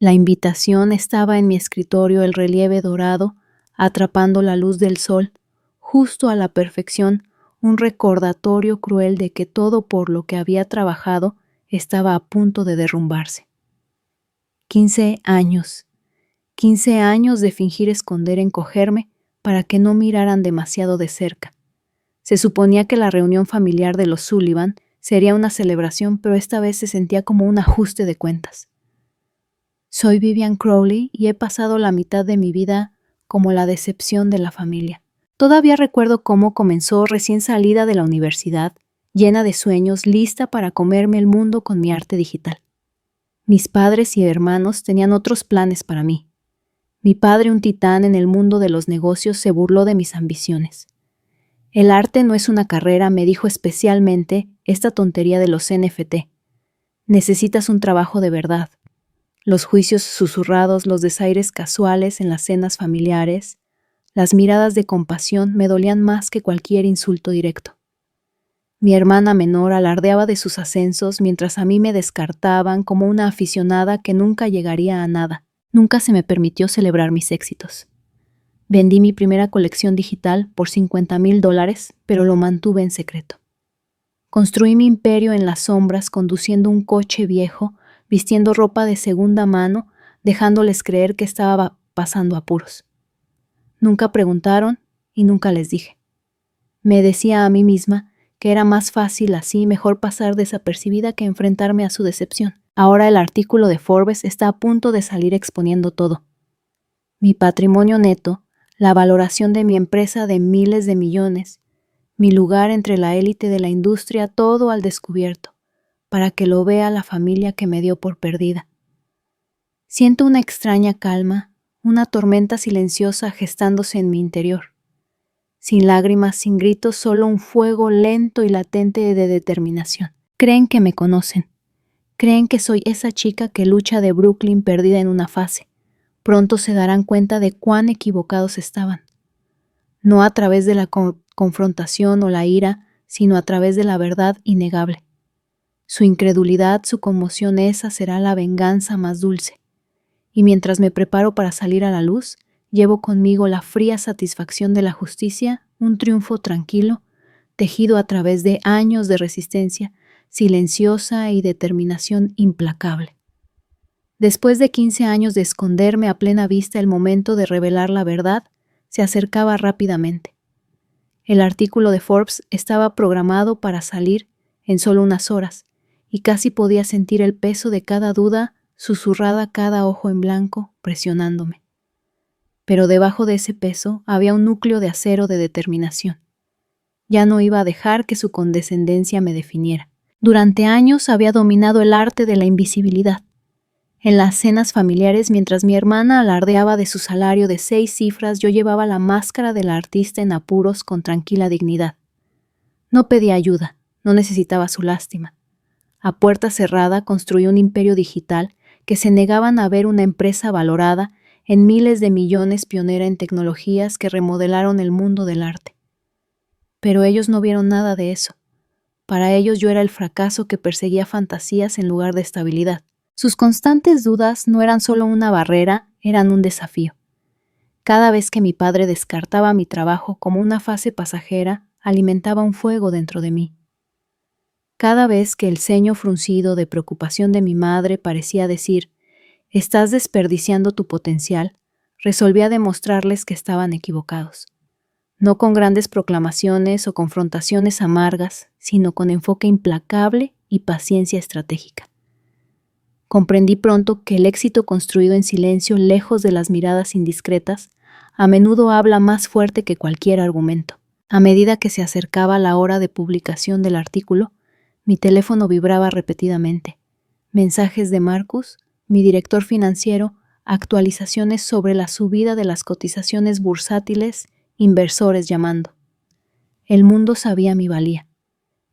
La invitación estaba en mi escritorio, el relieve dorado, atrapando la luz del sol, justo a la perfección, un recordatorio cruel de que todo por lo que había trabajado estaba a punto de derrumbarse. 15 años. 15 años de fingir esconder encogerme para que no miraran demasiado de cerca. Se suponía que la reunión familiar de los Sullivan sería una celebración, pero esta vez se sentía como un ajuste de cuentas. Soy Vivian Crowley y he pasado la mitad de mi vida como la decepción de la familia. Todavía recuerdo cómo comenzó recién salida de la universidad, llena de sueños, lista para comerme el mundo con mi arte digital. Mis padres y hermanos tenían otros planes para mí. Mi padre, un titán en el mundo de los negocios, se burló de mis ambiciones. El arte no es una carrera, me dijo especialmente esta tontería de los NFT. Necesitas un trabajo de verdad. Los juicios susurrados, los desaires casuales en las cenas familiares, las miradas de compasión me dolían más que cualquier insulto directo. Mi hermana menor alardeaba de sus ascensos mientras a mí me descartaban como una aficionada que nunca llegaría a nada. Nunca se me permitió celebrar mis éxitos. Vendí mi primera colección digital por $50,000, pero lo mantuve en secreto. Construí mi imperio en las sombras conduciendo un coche viejo, vistiendo ropa de segunda mano, dejándoles creer que estaba pasando apuros. Nunca preguntaron y nunca les dije. Me decía a mí misma que era más fácil así, mejor pasar desapercibida que enfrentarme a su decepción. Ahora el artículo de Forbes está a punto de salir exponiendo todo. Mi patrimonio neto, la valoración de mi empresa de miles de millones, mi lugar entre la élite de la industria, todo al descubierto, para que lo vea la familia que me dio por perdida. Siento una extraña calma, una tormenta silenciosa gestándose en mi interior. Sin lágrimas, sin gritos, solo un fuego lento y latente de determinación. Creen que me conocen. Creen que soy esa chica que lucha de Brooklyn perdida en una fase. Pronto se darán cuenta de cuán equivocados estaban. No a través de la confrontación o la ira, sino a través de la verdad innegable. Su incredulidad, su conmoción, esa será la venganza más dulce. Y mientras me preparo para salir a la luz, llevo conmigo la fría satisfacción de la justicia, un triunfo tranquilo, tejido a través de años de resistencia, silenciosa y determinación implacable. Después de 15 años de esconderme a plena vista, el momento de revelar la verdad se acercaba rápidamente. El artículo de Forbes estaba programado para salir en solo unas horas, y casi podía sentir el peso de cada duda susurrada, cada ojo en blanco, presionándome. Pero debajo de ese peso había un núcleo de acero de determinación. Ya no iba a dejar que su condescendencia me definiera. Durante años había dominado el arte de la invisibilidad. En las cenas familiares, mientras mi hermana alardeaba de su salario de 6 cifras, yo llevaba la máscara del artista en apuros con tranquila dignidad. No pedía ayuda, no necesitaba su lástima. A puerta cerrada construí un imperio digital que se negaban a ver una empresa valorada en miles de millones, pionera en tecnologías que remodelaron el mundo del arte. Pero ellos no vieron nada de eso. Para ellos yo era el fracaso que perseguía fantasías en lugar de estabilidad. Sus constantes dudas no eran solo una barrera, eran un desafío. Cada vez que mi padre descartaba mi trabajo como una fase pasajera, alimentaba un fuego dentro de mí. Cada vez que el ceño fruncido de preocupación de mi madre parecía decir, «Estás desperdiciando tu potencial», resolvía demostrarles que estaban equivocados. No con grandes proclamaciones o confrontaciones amargas, sino con enfoque implacable y paciencia estratégica. Comprendí pronto que el éxito construido en silencio, lejos de las miradas indiscretas, a menudo habla más fuerte que cualquier argumento. A medida que se acercaba la hora de publicación del artículo, mi teléfono vibraba repetidamente. Mensajes de Marcus, mi director financiero, actualizaciones sobre la subida de las cotizaciones bursátiles, inversores llamando. El mundo sabía mi valía.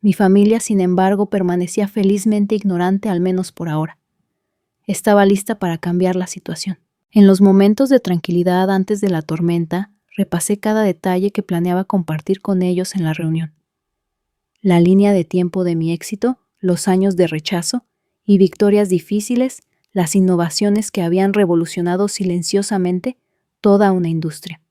Mi familia, sin embargo, permanecía felizmente ignorante, al menos por ahora. Estaba lista para cambiar la situación. En los momentos de tranquilidad antes de la tormenta, repasé cada detalle que planeaba compartir con ellos en la reunión. La línea de tiempo de mi éxito, los años de rechazo y victorias difíciles, las innovaciones que habían revolucionado silenciosamente toda una industria.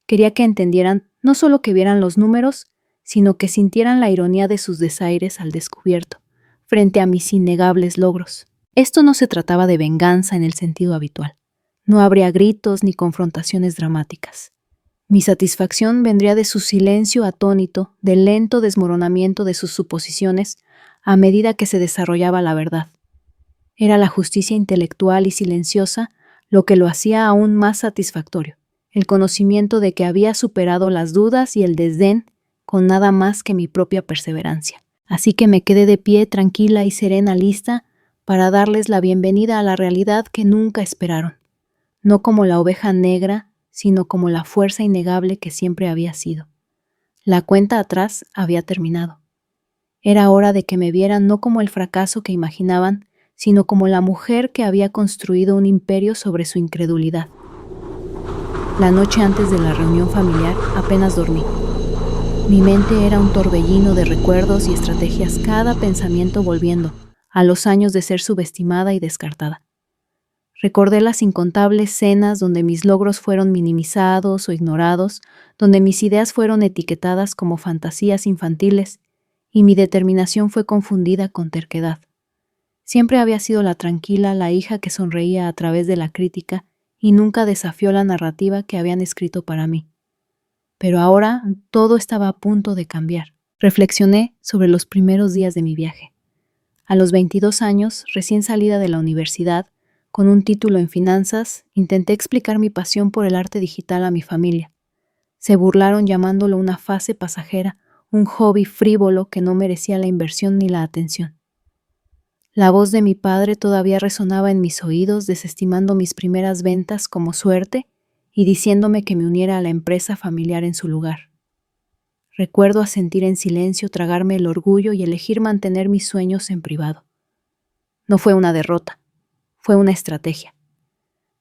Quería que entendieran no solo que vieran los números, sino que sintieran la ironía de sus desaires al descubierto, frente a mis innegables logros. Esto no se trataba de venganza en el sentido habitual. No habría gritos ni confrontaciones dramáticas. Mi satisfacción vendría de su silencio atónito, del lento desmoronamiento de sus suposiciones a medida que se desarrollaba la verdad. Era la justicia intelectual y silenciosa lo que lo hacía aún más satisfactorio, el conocimiento de que había superado las dudas y el desdén con nada más que mi propia perseverancia. Así que me quedé de pie, tranquila y serena, lista para darles la bienvenida a la realidad que nunca esperaron, no como la oveja negra, sino como la fuerza innegable que siempre había sido. La cuenta atrás había terminado. Era hora de que me vieran no como el fracaso que imaginaban, sino como la mujer que había construido un imperio sobre su incredulidad. La noche antes de la reunión familiar apenas dormí. Mi mente era un torbellino de recuerdos y estrategias, cada pensamiento volviendo a los años de ser subestimada y descartada. Recordé las incontables cenas donde mis logros fueron minimizados o ignorados, donde mis ideas fueron etiquetadas como fantasías infantiles y mi determinación fue confundida con terquedad. Siempre había sido la tranquila, la hija que sonreía a través de la crítica y nunca desafió la narrativa que habían escrito para mí. Pero ahora todo estaba a punto de cambiar. Reflexioné sobre los primeros días de mi viaje. A los 22 años, recién salida de la universidad, con un título en finanzas, intenté explicar mi pasión por el arte digital a mi familia. Se burlaron llamándolo una fase pasajera, un hobby frívolo que no merecía la inversión ni la atención. La voz de mi padre todavía resonaba en mis oídos, desestimando mis primeras ventas como suerte y diciéndome que me uniera a la empresa familiar en su lugar. Recuerdo asentir en silencio, tragarme el orgullo y elegir mantener mis sueños en privado. No fue una derrota. Fue una estrategia.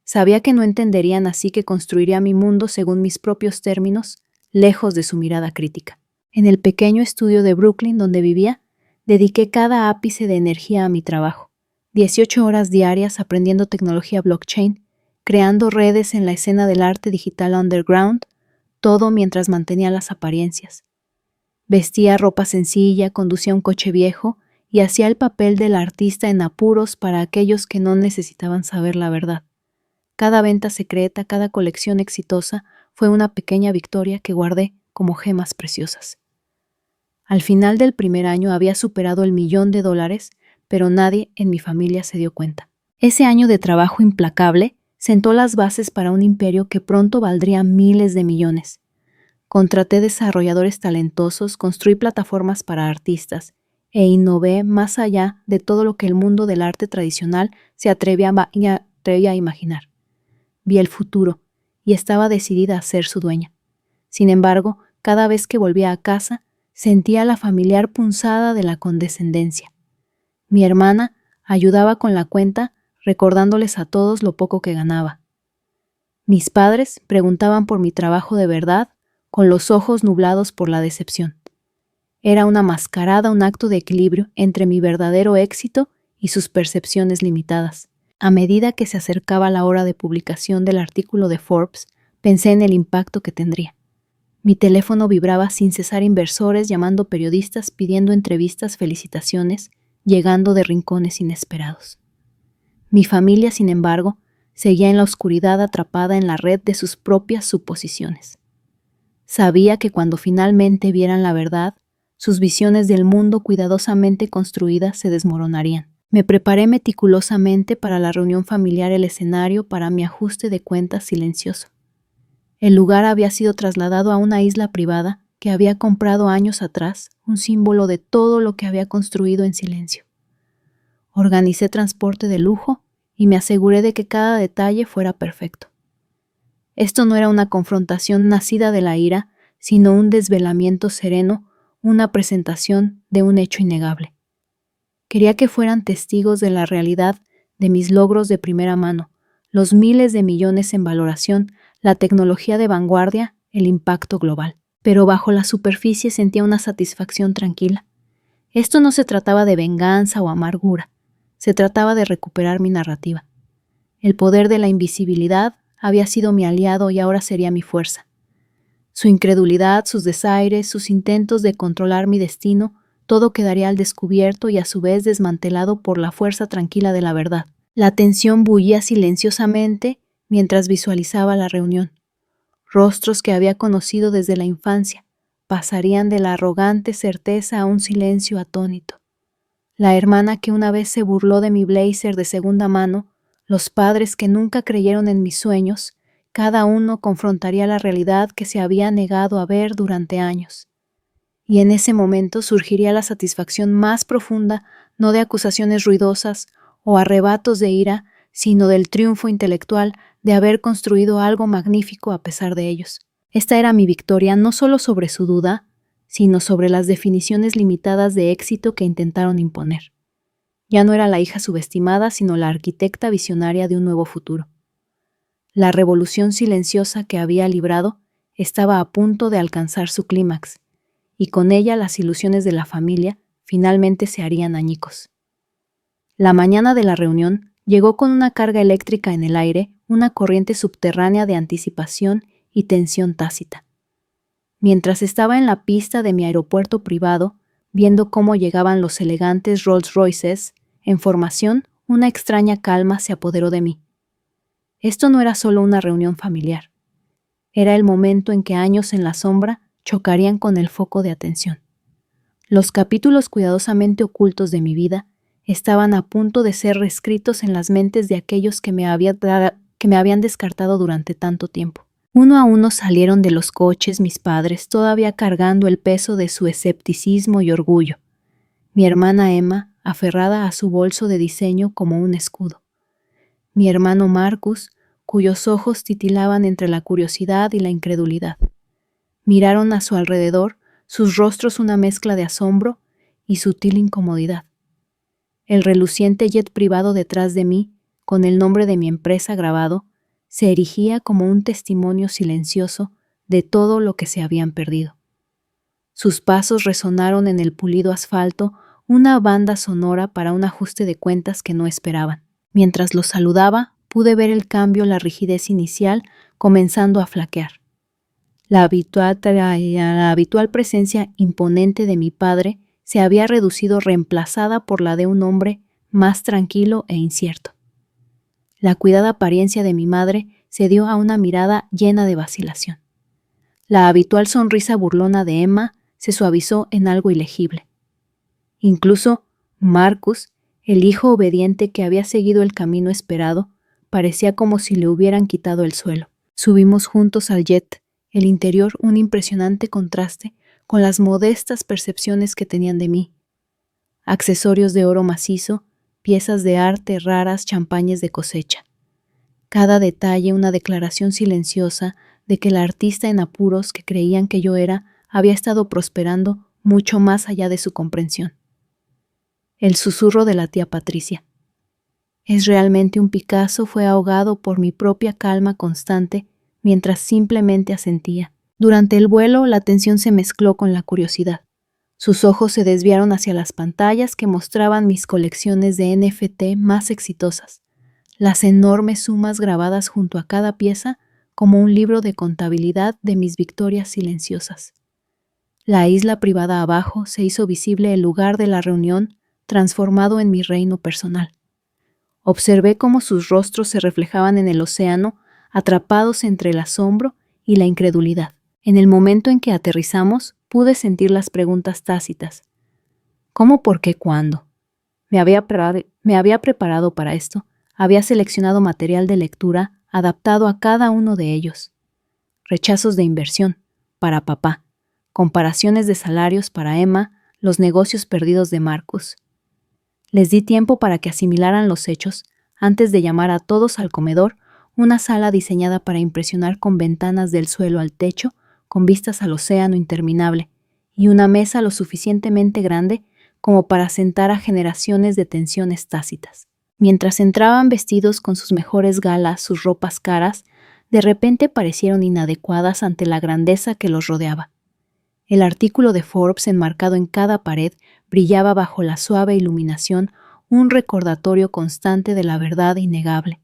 Sabía que no entenderían, así que construiría mi mundo según mis propios términos, lejos de su mirada crítica. En el pequeño estudio de Brooklyn donde vivía, dediqué cada ápice de energía a mi trabajo. 18 horas diarias aprendiendo tecnología blockchain, creando redes en la escena del arte digital underground, todo mientras mantenía las apariencias. Vestía ropa sencilla, conducía un coche viejo, y hacía el papel del artista en apuros para aquellos que no necesitaban saber la verdad. Cada venta secreta, cada colección exitosa fue una pequeña victoria que guardé como gemas preciosas. Al final del primer año había superado el $1.000.000, pero nadie en mi familia se dio cuenta. Ese año de trabajo implacable sentó las bases para un imperio que pronto valdría miles de millones. Contraté desarrolladores talentosos, construí plataformas para artistas, e innové más allá de todo lo que el mundo del arte tradicional se atrevía a imaginar. Vi el futuro y estaba decidida a ser su dueña. Sin embargo, cada vez que volvía a casa, sentía la familiar punzada de la condescendencia. Mi hermana ayudaba con la cuenta, recordándoles a todos lo poco que ganaba. Mis padres preguntaban por mi trabajo de verdad, con los ojos nublados por la decepción. Era una mascarada, un acto de equilibrio entre mi verdadero éxito y sus percepciones limitadas. A medida que se acercaba la hora de publicación del artículo de Forbes, pensé en el impacto que tendría. Mi teléfono vibraba sin cesar, inversores llamando, periodistas pidiendo entrevistas, felicitaciones, llegando de rincones inesperados. Mi familia, sin embargo, seguía en la oscuridad, atrapada en la red de sus propias suposiciones. Sabía que cuando finalmente vieran la verdad, sus visiones del mundo cuidadosamente construidas se desmoronarían. Me preparé meticulosamente para la reunión familiar, el escenario para mi ajuste de cuentas silencioso. El lugar había sido trasladado a una isla privada que había comprado años atrás, un símbolo de todo lo que había construido en silencio. Organicé transporte de lujo y me aseguré de que cada detalle fuera perfecto. Esto no era una confrontación nacida de la ira, sino un desvelamiento sereno, una presentación de un hecho innegable. Quería que fueran testigos de la realidad de mis logros de primera mano, los miles de millones en valoración, la tecnología de vanguardia, el impacto global. Pero bajo la superficie sentía una satisfacción tranquila. Esto no se trataba de venganza o amargura. Se trataba de recuperar mi narrativa. El poder de la invisibilidad había sido mi aliado y ahora sería mi fuerza. Su incredulidad, sus desaires, sus intentos de controlar mi destino, todo quedaría al descubierto y a su vez desmantelado por la fuerza tranquila de la verdad. La tensión bullía silenciosamente mientras visualizaba la reunión. Rostros que había conocido desde la infancia pasarían de la arrogante certeza a un silencio atónito. La hermana que una vez se burló de mi blazer de segunda mano, los padres que nunca creyeron en mis sueños, cada uno confrontaría la realidad que se había negado a ver durante años. Y en ese momento surgiría la satisfacción más profunda, no de acusaciones ruidosas o arrebatos de ira, sino del triunfo intelectual de haber construido algo magnífico a pesar de ellos. Esta era mi victoria no solo sobre su duda, sino sobre las definiciones limitadas de éxito que intentaron imponer. Ya no era la hija subestimada, sino la arquitecta visionaria de un nuevo futuro. La revolución silenciosa que había librado estaba a punto de alcanzar su clímax, y con ella las ilusiones de la familia finalmente se harían añicos. La mañana de la reunión llegó con una carga eléctrica en el aire, una corriente subterránea de anticipación y tensión tácita. Mientras estaba en la pista de mi aeropuerto privado, viendo cómo llegaban los elegantes Rolls Royces, en formación, una extraña calma se apoderó de mí. Esto no era solo una reunión familiar. Era el momento en que años en la sombra chocarían con el foco de atención. Los capítulos cuidadosamente ocultos de mi vida estaban a punto de ser reescritos en las mentes de aquellos que me habían descartado durante tanto tiempo. Uno a uno salieron de los coches mis padres, todavía cargando el peso de su escepticismo y orgullo. Mi hermana Emma, aferrada a su bolso de diseño como un escudo. Mi hermano Marcus, cuyos ojos titilaban entre la curiosidad y la incredulidad. Miraron a su alrededor, sus rostros una mezcla de asombro y sutil incomodidad. El reluciente jet privado detrás de mí, con el nombre de mi empresa grabado, se erigía como un testimonio silencioso de todo lo que se habían perdido. Sus pasos resonaron en el pulido asfalto, una banda sonora para un ajuste de cuentas que no esperaban. Mientras los saludaba, pude ver el cambio, la rigidez inicial, comenzando a flaquear. La habitual presencia imponente de mi padre se había reducido, reemplazada por la de un hombre más tranquilo e incierto. La cuidada apariencia de mi madre cedió a una mirada llena de vacilación. La habitual sonrisa burlona de Emma se suavizó en algo ilegible. Incluso Marcus, el hijo obediente que había seguido el camino esperado, parecía como si le hubieran quitado el suelo. Subimos juntos al jet, el interior un impresionante contraste con las modestas percepciones que tenían de mí. Accesorios de oro macizo, piezas de arte raras, champañas de cosecha. Cada detalle una declaración silenciosa de que el artista en apuros que creían que yo era había estado prosperando mucho más allá de su comprensión. El susurro de la tía Patricia. ¿Es realmente un Picasso? Fue ahogado por mi propia calma constante mientras simplemente asentía. Durante el vuelo la tensión se mezcló con la curiosidad. Sus ojos se desviaron hacia las pantallas que mostraban mis colecciones de NFT más exitosas, las enormes sumas grabadas junto a cada pieza como un libro de contabilidad de mis victorias silenciosas. La isla privada abajo se hizo visible el lugar de la reunión, transformado en mi reino personal. Observé cómo sus rostros se reflejaban en el océano, atrapados entre el asombro y la incredulidad. En el momento en que aterrizamos, pude sentir las preguntas tácitas. ¿Cómo, por qué, cuándo? Me había preparado para esto. Había seleccionado material de lectura adaptado a cada uno de ellos. Rechazos de inversión, para papá. Comparaciones de salarios para Emma, los negocios perdidos de Marcus. Les di tiempo para que asimilaran los hechos antes de llamar a todos al comedor, una sala diseñada para impresionar con ventanas del suelo al techo, con vistas al océano interminable, y una mesa lo suficientemente grande como para sentar a generaciones de tensiones tácitas. Mientras entraban vestidos con sus mejores galas, sus ropas caras, de repente parecieron inadecuadas ante la grandeza que los rodeaba. El artículo de Forbes enmarcado en cada pared brillaba bajo la suave iluminación, un recordatorio constante de la verdad innegable.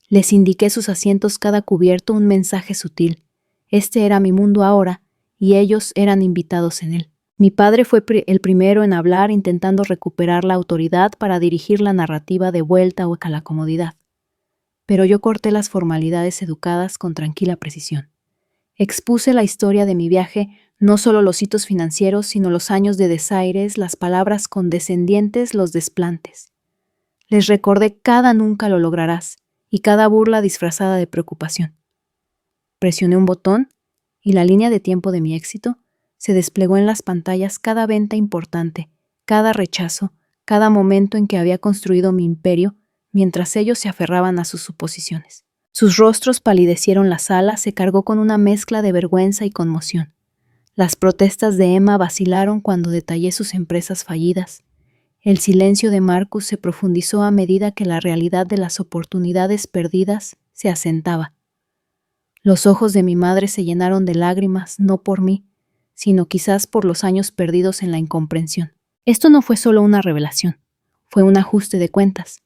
Les indiqué sus asientos cada cubierto un mensaje sutil. Este era mi mundo ahora, y ellos eran invitados en él. Mi padre fue el primero en hablar, intentando recuperar la autoridad para dirigir la narrativa de vuelta a la comodidad. Pero yo corté las formalidades educadas con tranquila precisión. Expuse la historia de mi viaje, no solo los hitos financieros, sino los años de desaires, las palabras condescendientes, los desplantes. Les recordé cada nunca lo lograrás y cada burla disfrazada de preocupación. Presioné un botón y la línea de tiempo de mi éxito se desplegó en las pantallas cada venta importante, cada rechazo, cada momento en que había construido mi imperio, mientras ellos se aferraban a sus suposiciones. Sus rostros palidecieron, la sala se cargó con una mezcla de vergüenza y conmoción. Las protestas de Emma vacilaron cuando detallé sus empresas fallidas. El silencio de Marcus se profundizó a medida que la realidad de las oportunidades perdidas se asentaba. Los ojos de mi madre se llenaron de lágrimas, no por mí, sino quizás por los años perdidos en la incomprensión. Esto no fue solo una revelación, fue un ajuste de cuentas.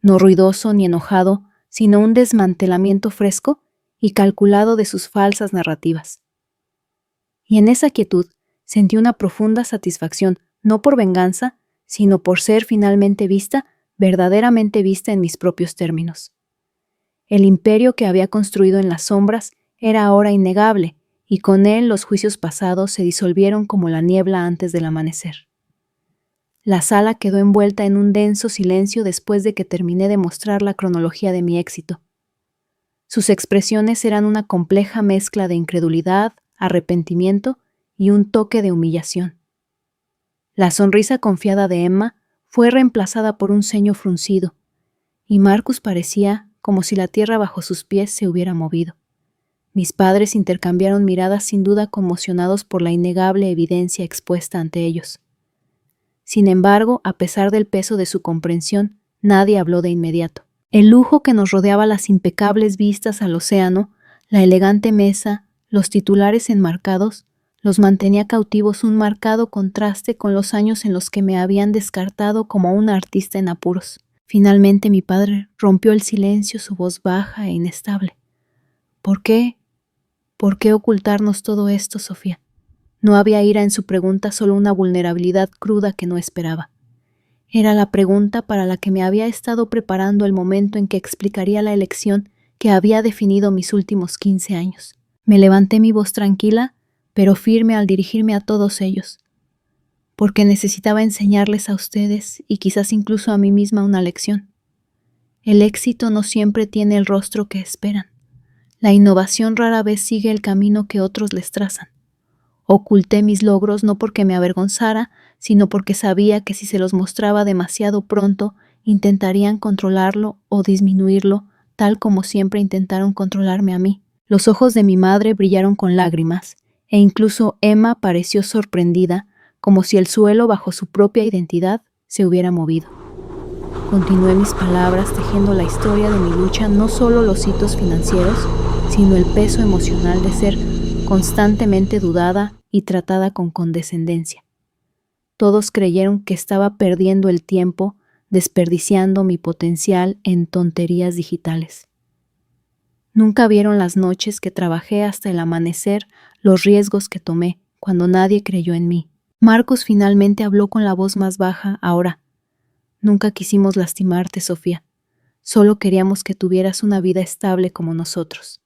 No ruidoso ni enojado, sino un desmantelamiento fresco y calculado de sus falsas narrativas. Y en esa quietud sentí una profunda satisfacción, no por venganza, sino por ser finalmente vista, verdaderamente vista en mis propios términos. El imperio que había construido en las sombras era ahora innegable, y con él los juicios pasados se disolvieron como la niebla antes del amanecer. La sala quedó envuelta en un denso silencio después de que terminé de mostrar la cronología de mi éxito. Sus expresiones eran una compleja mezcla de incredulidad, arrepentimiento y un toque de humillación. La sonrisa confiada de Emma fue reemplazada por un ceño fruncido, y Marcus parecía como si la tierra bajo sus pies se hubiera movido. Mis padres intercambiaron miradas sin duda conmocionados por la innegable evidencia expuesta ante ellos. Sin embargo, a pesar del peso de su comprensión, nadie habló de inmediato. El lujo que nos rodeaba, las impecables vistas al océano, la elegante mesa, los titulares enmarcados, los mantenía cautivos, un marcado contraste con los años en los que me habían descartado como una artista en apuros. Finalmente mi padre rompió el silencio, su voz baja e inestable. ¿Por qué? ¿Por qué ocultarnos todo esto, Sofía? No había ira en su pregunta, solo una vulnerabilidad cruda que no esperaba. Era la pregunta para la que me había estado preparando, el momento en que explicaría la elección que había definido mis últimos 15 años. Me levanté, mi voz tranquila, pero firme al dirigirme a todos ellos, porque necesitaba enseñarles a ustedes y quizás incluso a mí misma una lección. El éxito no siempre tiene el rostro que esperan. La innovación rara vez sigue el camino que otros les trazan. Oculté mis logros no porque me avergonzara, sino porque sabía que si se los mostraba demasiado pronto, intentarían controlarlo o disminuirlo, tal como siempre intentaron controlarme a mí. Los ojos de mi madre brillaron con lágrimas, e incluso Emma pareció sorprendida, como si el suelo bajo su propia identidad se hubiera movido. Continué mis palabras, tejiendo la historia de mi lucha, no solo los hitos financieros, sino el peso emocional de ser constantemente dudada y tratada con condescendencia. Todos creyeron que estaba perdiendo el tiempo, desperdiciando mi potencial en tonterías digitales. Nunca vieron las noches que trabajé hasta el amanecer, los riesgos que tomé cuando nadie creyó en mí. Marcus finalmente habló con la voz más baja. Ahora, nunca quisimos lastimarte, Sofía. Solo queríamos que tuvieras una vida estable como nosotros.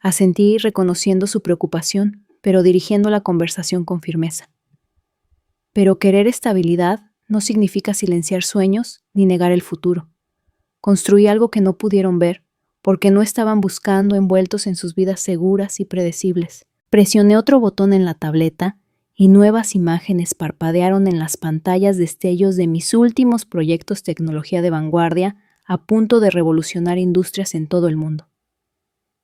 Asentí, reconociendo su preocupación, pero dirigiendo la conversación con firmeza. Pero querer estabilidad no significa silenciar sueños ni negar el futuro. Construí algo que no pudieron ver, porque no estaban buscando, envueltos en sus vidas seguras y predecibles. Presioné otro botón en la tableta y nuevas imágenes parpadearon en las pantallas, destellos de mis últimos proyectos, tecnología de vanguardia, a punto de revolucionar industrias en todo el mundo.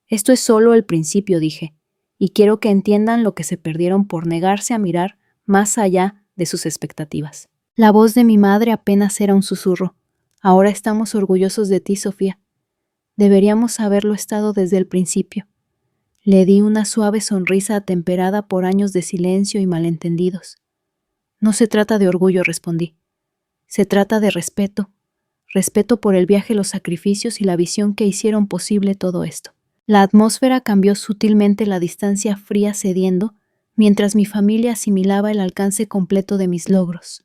Esto es solo el principio, dije, y quiero que entiendan lo que se perdieron por negarse a mirar más allá de sus expectativas. La voz de mi madre apenas era un susurro. Ahora estamos orgullosos de ti, Sofía. Deberíamos haberlo estado desde el principio. Le di una suave sonrisa atemperada por años de silencio y malentendidos. No se trata de orgullo, respondí. Se trata de respeto. Respeto por el viaje, los sacrificios y la visión que hicieron posible todo esto. La atmósfera cambió sutilmente, la distancia fría cediendo, mientras mi familia asimilaba el alcance completo de mis logros.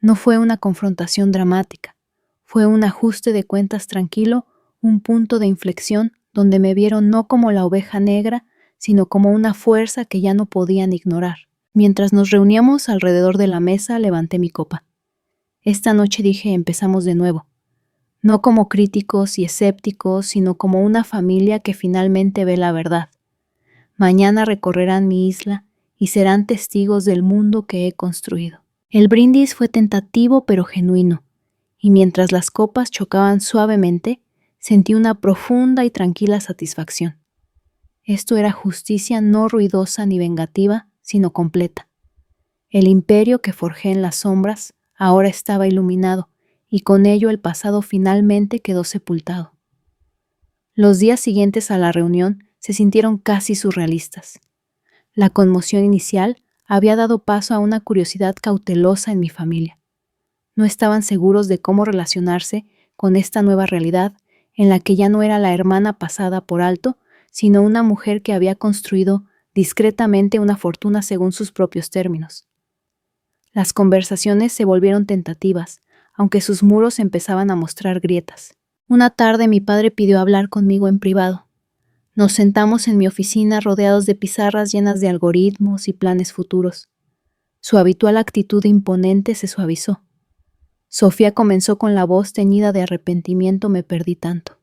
No fue una confrontación dramática, fue un ajuste de cuentas tranquilo, un punto de inflexión donde me vieron no como la oveja negra, sino como una fuerza que ya no podían ignorar. Mientras nos reuníamos alrededor de la mesa, levanté mi copa. Esta noche dije, empezamos de nuevo. No como críticos y escépticos, sino como una familia que finalmente ve la verdad. Mañana recorrerán mi isla y serán testigos del mundo que he construido. El brindis fue tentativo pero genuino, y mientras las copas chocaban suavemente, sentí una profunda y tranquila satisfacción. Esto era justicia no ruidosa ni vengativa, sino completa. El imperio que forjé en las sombras ahora estaba iluminado, y con ello el pasado finalmente quedó sepultado. Los días siguientes a la reunión se sintieron casi surrealistas. La conmoción inicial había dado paso a una curiosidad cautelosa en mi familia. No estaban seguros de cómo relacionarse con esta nueva realidad en la que ya no era la hermana pasada por alto, sino una mujer que había construido discretamente una fortuna según sus propios términos. Las conversaciones se volvieron tentativas, aunque sus muros empezaban a mostrar grietas. Una tarde mi padre pidió hablar conmigo en privado. Nos sentamos en mi oficina rodeados de pizarras llenas de algoritmos y planes futuros. Su habitual actitud imponente se suavizó. Sofía comenzó con la voz teñida de arrepentimiento. Me perdí tanto.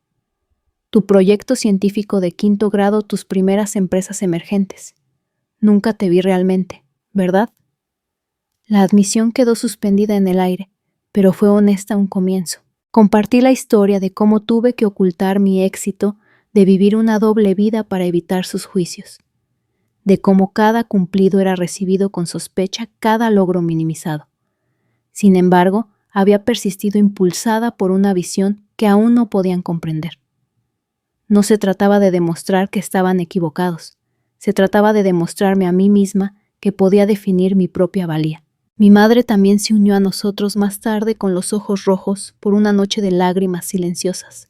Tu proyecto científico de 5º grado, tus primeras empresas emergentes. Nunca te vi realmente, ¿verdad? La admisión quedó suspendida en el aire, pero fue honesta un comienzo. Compartí la historia de cómo tuve que ocultar mi éxito, de vivir una doble vida para evitar sus juicios, de cómo cada cumplido era recibido con sospecha, cada logro minimizado. Sin embargo, había persistido impulsada por una visión que aún no podían comprender. No se trataba de demostrar que estaban equivocados, se trataba de demostrarme a mí misma que podía definir mi propia valía. Mi madre también se unió a nosotros más tarde con los ojos rojos por una noche de lágrimas silenciosas.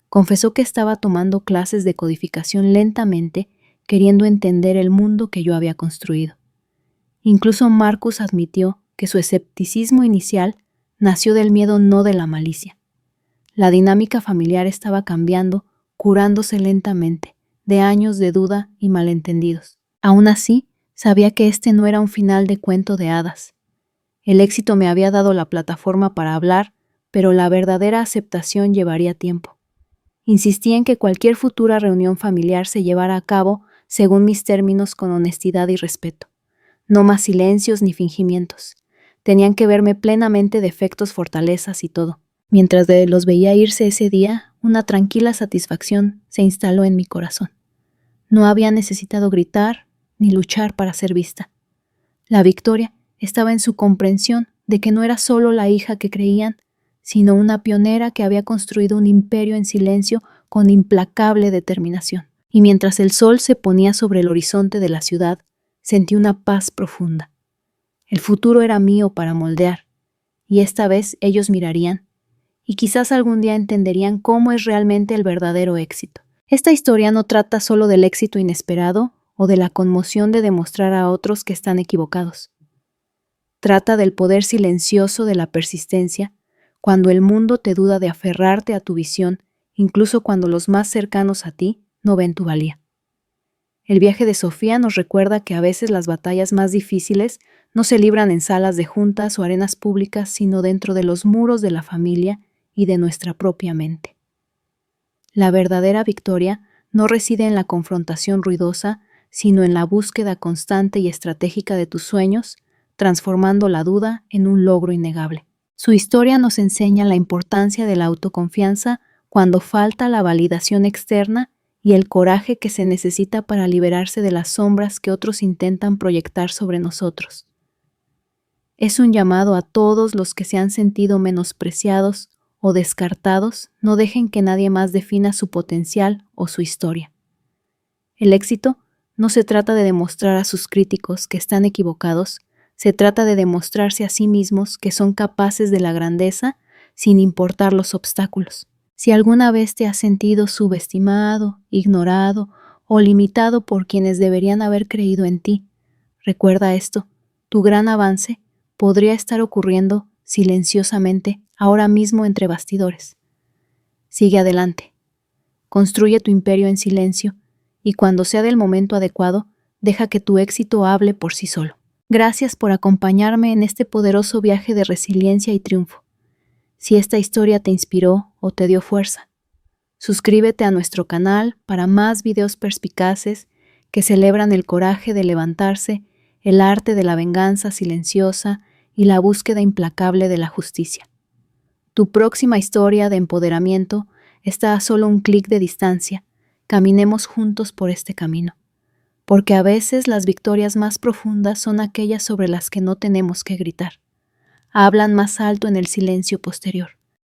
Confesó que estaba tomando clases de codificación lentamente, queriendo entender el mundo que yo había construido. Incluso Marcus admitió que su escepticismo inicial nació del miedo, no de la malicia. La dinámica familiar estaba cambiando, curándose lentamente, de años de duda y malentendidos. Aún así, sabía que este no era un final de cuento de hadas. El éxito me había dado la plataforma para hablar, pero la verdadera aceptación llevaría tiempo. Insistí en que cualquier futura reunión familiar se llevara a cabo según mis términos, con honestidad y respeto. No más silencios ni fingimientos. Tenían que verme plenamente defectos, fortalezas y todo. Mientras los veía irse ese día, una tranquila satisfacción se instaló en mi corazón. No había necesitado gritar ni luchar para ser vista. La victoria estaba en su comprensión de que no era solo la hija que creían, sino una pionera que había construido un imperio en silencio con implacable determinación. Y mientras el sol se ponía sobre el horizonte de la ciudad, sentí una paz profunda. El futuro era mío para moldear, y esta vez ellos mirarían, y quizás algún día entenderían cómo es realmente el verdadero éxito. Esta historia no trata solo del éxito inesperado o de la conmoción de demostrar a otros que están equivocados. Trata del poder silencioso de la persistencia, cuando el mundo te duda de aferrarte a tu visión, incluso cuando los más cercanos a ti no ven tu valía. El viaje de Sofía nos recuerda que a veces las batallas más difíciles no se libran en salas de juntas o arenas públicas, sino dentro de los muros de la familia y de nuestra propia mente. La verdadera victoria no reside en la confrontación ruidosa, sino en la búsqueda constante y estratégica de tus sueños, transformando la duda en un logro innegable. Su historia nos enseña la importancia de la autoconfianza cuando falta la validación externa y el coraje que se necesita para liberarse de las sombras que otros intentan proyectar sobre nosotros. Es un llamado a todos los que se han sentido menospreciados o descartados. No dejen que nadie más defina su potencial o su historia. El éxito no se trata de demostrar a sus críticos que están equivocados, Se trata de demostrarse a sí mismos que son capaces de la grandeza sin importar los obstáculos. Si alguna vez te has sentido subestimado, ignorado o limitado por quienes deberían haber creído en ti, recuerda esto: tu gran avance podría estar ocurriendo silenciosamente ahora mismo entre bastidores. Sigue adelante. Construye tu imperio en silencio y cuando sea del momento adecuado, deja que tu éxito hable por sí solo. Gracias por acompañarme en este poderoso viaje de resiliencia y triunfo. Si esta historia te inspiró o te dio fuerza, suscríbete a nuestro canal para más videos perspicaces que celebran el coraje de levantarse, el arte de la venganza silenciosa y la búsqueda implacable de la justicia. Tu próxima historia de empoderamiento está a solo un clic de distancia. Caminemos juntos por este camino, porque a veces las victorias más profundas son aquellas sobre las que no tenemos que gritar. Hablan más alto en el silencio posterior.